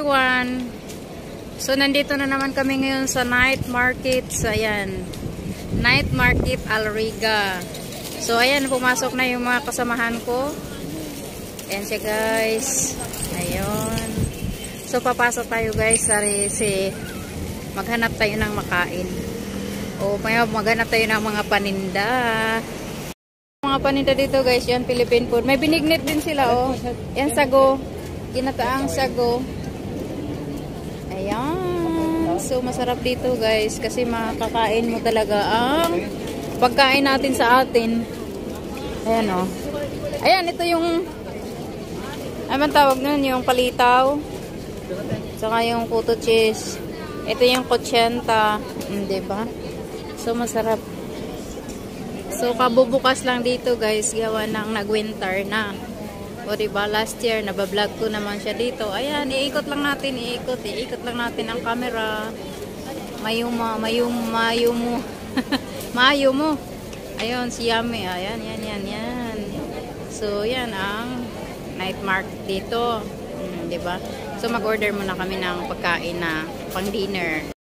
Everyone. So nandito na naman kami ngayon sa night market. Ayan. Night market Alriga. So ayan, pumasok na yung mga kasamahan ko. Ayan siya guys. Ayun. So papasok tayo guys kasi maghanap tayo ng makain. O maghanap tayo ng mga paninda. Mga paninda dito guys, yan Philippine food. May binignit din sila oh. Yan sago. Ginataang sago. Ayan. So, masarap dito guys. Kasi makakain mo talaga ang pagkain natin sa atin. Ayan o. Ayan, ito yung ano tawag nun? Yung palitaw. Saka yung puto cheese. Ito yung kotsenta. Diba? So, masarap. So, kabubukas lang dito guys. Gawa ng nag-winter na. O diba, last year, nabablog ko naman siya dito. Ayan, iikot lang natin, iikot lang natin ang camera. Mayo mo. Mayo mo. Ayun, si Yami. Ayan, yan. So, yan ang night market dito. Diba? So, mag-order muna kami ng pagkain na pang dinner.